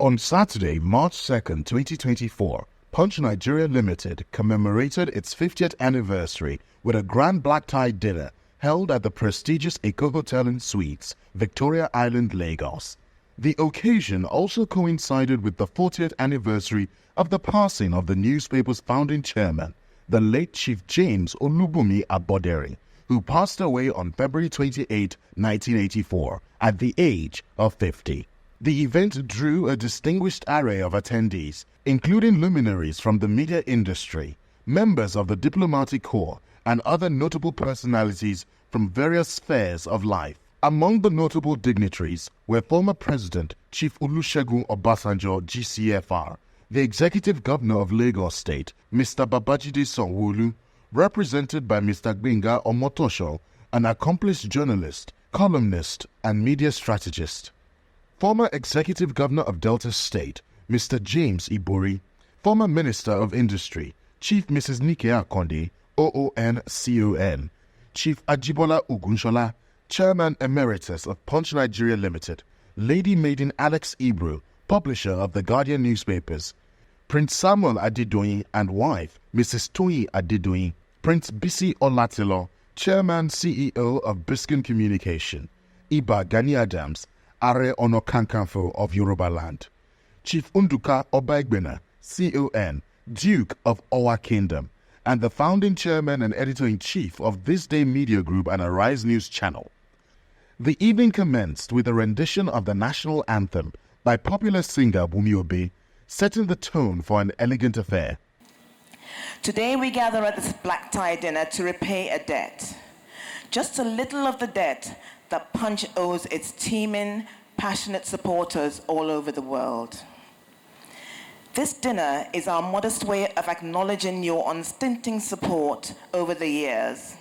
On Saturday, March 2nd, 2024, Punch Nigeria Limited commemorated its 50th anniversary with a grand black tie dinner held at the prestigious Eko Hotel and Suites, Victoria Island, Lagos. The occasion also coincided with the 40th anniversary of the passing of the newspaper's founding chairman, the late Chief James Olubunmi Abodere, who passed away on February 28, 1984, at the age of 50. The event drew a distinguished array of attendees, including luminaries from the media industry, members of the diplomatic corps, and other notable personalities from various spheres of life. Among the notable dignitaries were former President Chief Olusegun Obasanjo, GCFR, the Executive Governor of Lagos State, Mr. Babajide Sanwo-Olu, represented by Mr. Gbenga Omotosho, an accomplished journalist, columnist, and media strategist. Former Executive Governor of Delta State, Mr. James Ibori, former Minister of Industry, Chief Mrs. Nike Akonde, OON-CON, Chief Ajibola Ogunshola, Chairman Emeritus of Punch Nigeria Limited, Lady Maiden Alex Ibro, publisher of the Guardian newspapers, Prince Samuel Adedoyin and wife, Mrs. Toyin Adedoyin, Prince Bisi Olatilo, Chairman CEO of Biscayne Communication, Iba Gani Adams, Are Ono Kakanfo of Yoruba Land, Chief Unduka Obaegbena, CON, Duke of Owa Kingdom, and the founding chairman and editor-in-chief of This Day Media Group and Arise News Channel. The evening commenced with a rendition of the national anthem by popular singer Wumi Obe, setting the tone for an elegant affair. Today we gather at this black tie dinner to repay a debt. Just a little of the debt that Punch owes its teeming, passionate supporters all over the world. This dinner is our modest way of acknowledging your unstinting support over the years.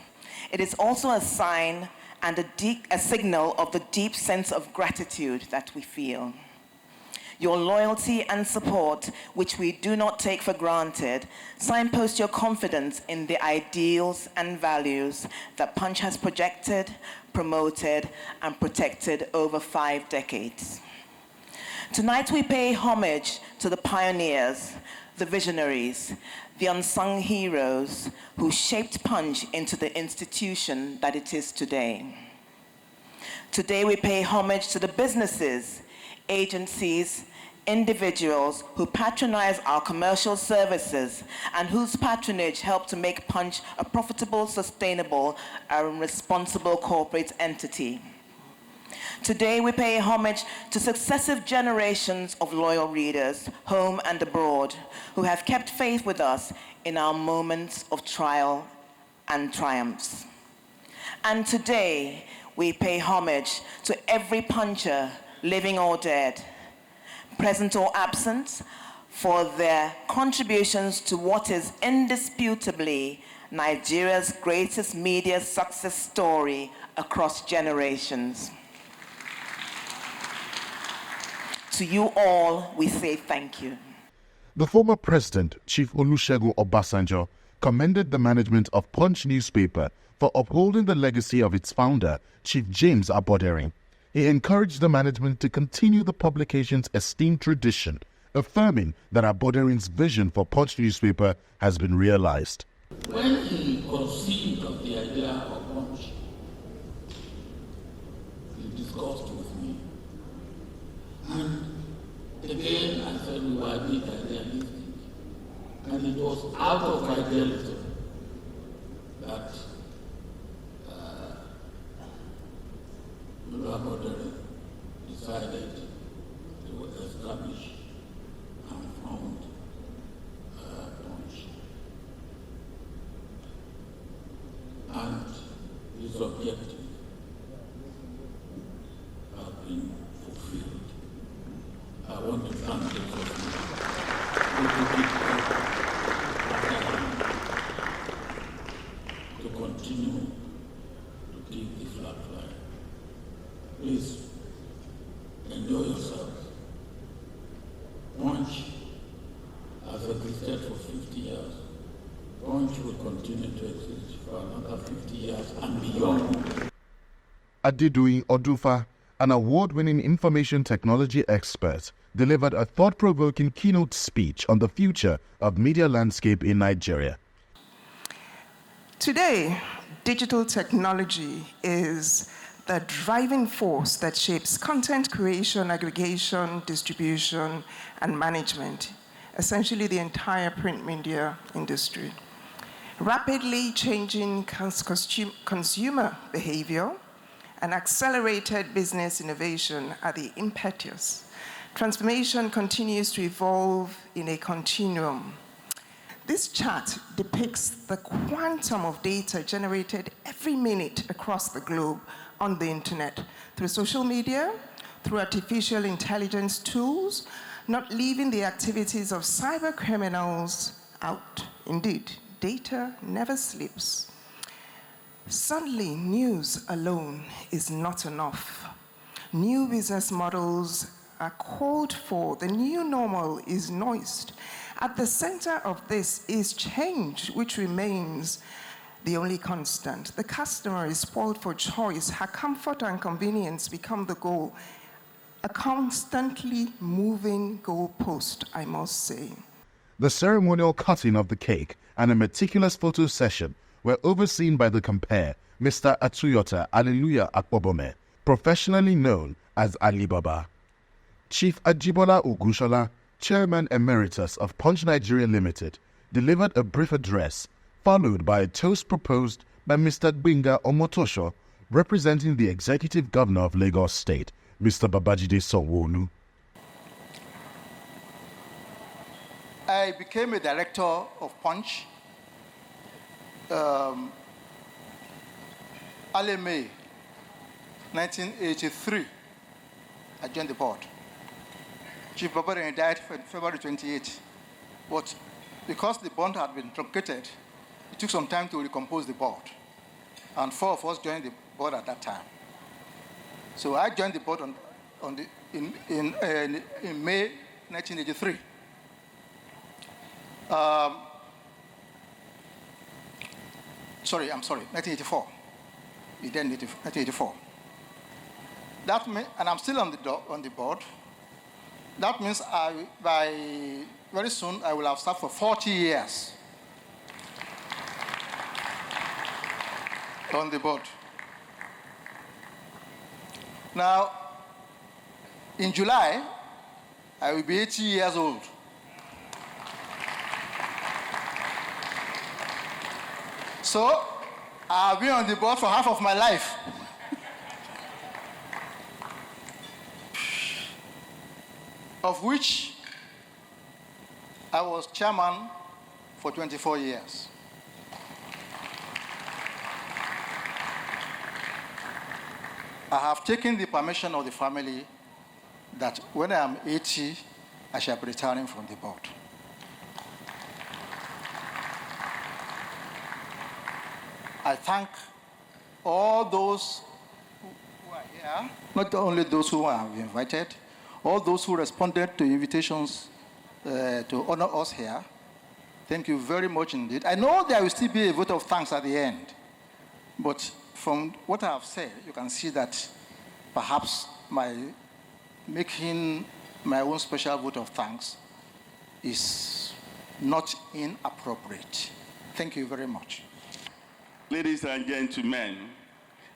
It is also a sign and a signal of the deep sense of gratitude that we feel. Your loyalty and support, which we do not take for granted, signpost your confidence in the ideals and values that Punch has projected, promoted, and protected over 5 decades. Tonight we pay homage to the pioneers, the visionaries, the unsung heroes who shaped Punch into the institution that it is today. Today we pay homage to the businesses, agencies, individuals who patronize our commercial services and whose patronage helped to make Punch a profitable, sustainable, and responsible corporate entity. Today we pay homage to successive generations of loyal readers, home and abroad, who have kept faith with us in our moments of trial and triumphs. And today we pay homage to every puncher, living or dead, present or absent, for their contributions to what is indisputably Nigeria's greatest media success story across generations. To you all, we say thank you. The former president, Chief Olusegun Obasanjo, commended the management of Punch newspaper for upholding the legacy of its founder, Chief James Abodere. He encouraged the management to continue the publication's esteemed tradition, affirming that Abodere's vision for Punch newspaper has been realized. When he conceived of the idea of Punch, he discussed with me. And again, I said we were idealistic. And it was out of idealism that Abodere decided to establish and found Punch. And his objective have been fulfilled. I want to thank the to continue to keep the flag flying. Please enjoy yourselves. Punch has existed for 50 years. Punch will continue to exist for another 50 years and beyond. Adedoyin Odufa, an award-winning information technology expert, delivered a thought-provoking keynote speech on the future of media landscape in Nigeria. Today, digital technology is the driving force that shapes content creation, aggregation, distribution, and management, essentially the entire print media industry. Rapidly changing consumer behavior and accelerated business innovation are the impetus. Transformation continues to evolve in a continuum. This chart depicts the quantum of data generated every minute across the globe on the internet, through social media, through artificial intelligence tools, not leaving the activities of cyber criminals out. Indeed, data never sleeps. Suddenly, news alone is not enough. New business models are called for. The new normal is noised. At the center of this is change, which remains the only constant. The customer is spoiled for choice. Her comfort and convenience become the goal. A constantly moving goalpost, I must say. The ceremonial cutting of the cake and a meticulous photo session were overseen by the compere, Mr. Atuyota Alleluia Akpobome, professionally known as Alibaba. Chief Ajibola Ogushola, Chairman Emeritus of Punch Nigeria Limited, delivered a brief address, followed by a toast proposed by Mr. Gbenga Omotosho, representing the Executive Governor of Lagos State, Mr. Babajide Sanwo-Olu. I became a director of Punch early May 1983. I joined the board. Chief Babari died February 28. But because the bond had been truncated, it took some time to recompose the board. And 4 of us joined the board at that time. So I joined the board in May 1983. Sorry, 1984. It ended 1984. That means, and I'm still on the board. That means by very soon I will have served for 40 years on the board. Now, in July, I will be 80 years old. So, I've been on the board for half of my life. Of which I was chairman for 24 years. I have taken the permission of the family that when I am 80, I shall be retiring from the board. I thank all those who are here, not only those who have invited, all those who responded to invitations to honor us here. Thank you very much indeed. I know there will still be a vote of thanks at the end, but from what I have said, you can see that perhaps my making my own special vote of thanks is not inappropriate. Thank you very much. Ladies and gentlemen,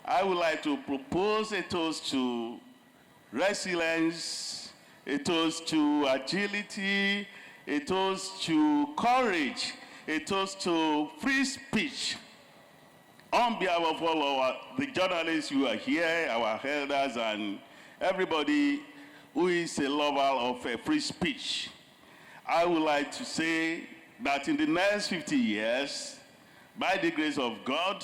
I would like to propose a toast to resilience, a toast to agility, a toast to courage, a toast to free speech. On behalf of all the journalists who are here, our elders, and everybody who is a lover of free speech, I would like to say that in the next 50 years, by the grace of God,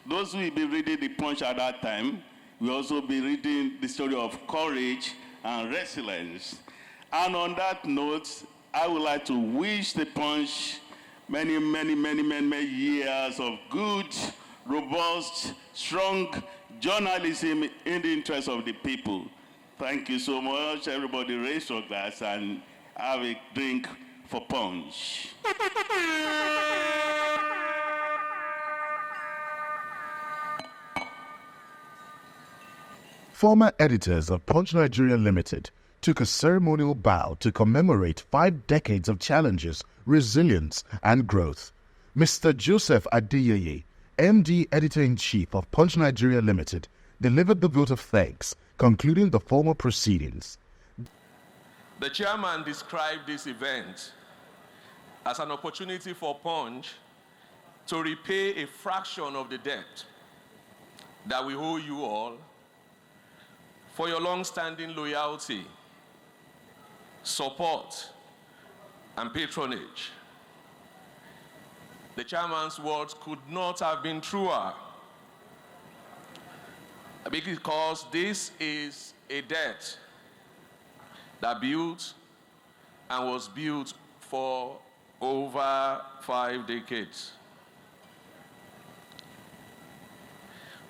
those who will be reading the Punch at that time will also be reading the story of courage and resilience. And on that note, I would like to wish the Punch many, many, many, many, many years of good, robust, strong journalism in the interest of the people. Thank you so much. Everybody raise your glass and have a drink for Punch. Former editors of Punch Nigeria Limited, took a ceremonial bow to commemorate 5 decades of challenges, resilience, and growth. Mr. Joseph Adeyeye, MD Editor-in-Chief of Punch Nigeria Limited, delivered the vote of thanks, concluding the formal proceedings. The chairman described this event as an opportunity for Punch to repay a fraction of the debt that we owe you all for your long-standing loyalty, support, and patronage. The chairman's words could not have been truer, because this is a debt that built and was built for over 5 decades.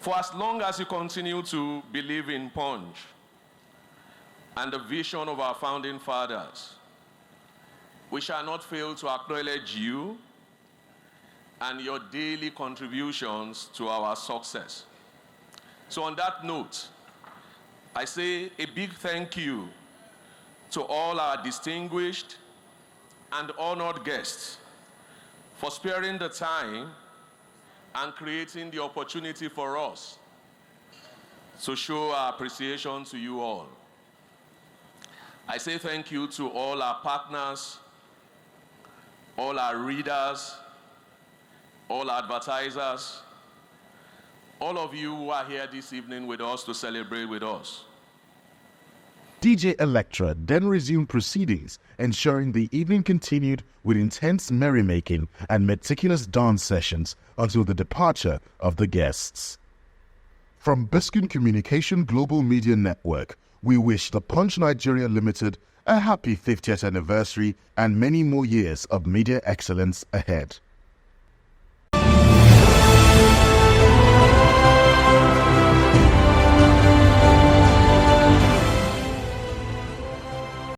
For as long as you continue to believe in Punch and the vision of our founding fathers, we shall not fail to acknowledge you and your daily contributions to our success. So on that note, I say a big thank you to all our distinguished and honored guests for sparing the time and creating the opportunity for us to show our appreciation to you all. I say thank you to all our partners, all our readers, all advertisers, all of you who are here this evening with us to celebrate with us. DJ Electra then resumed proceedings, ensuring the evening continued with intense merrymaking and meticulous dance sessions until the departure of the guests. From Biscuit Communication Global Media Network, we wish the Punch Nigeria Limited a happy 50th anniversary and many more years of media excellence ahead.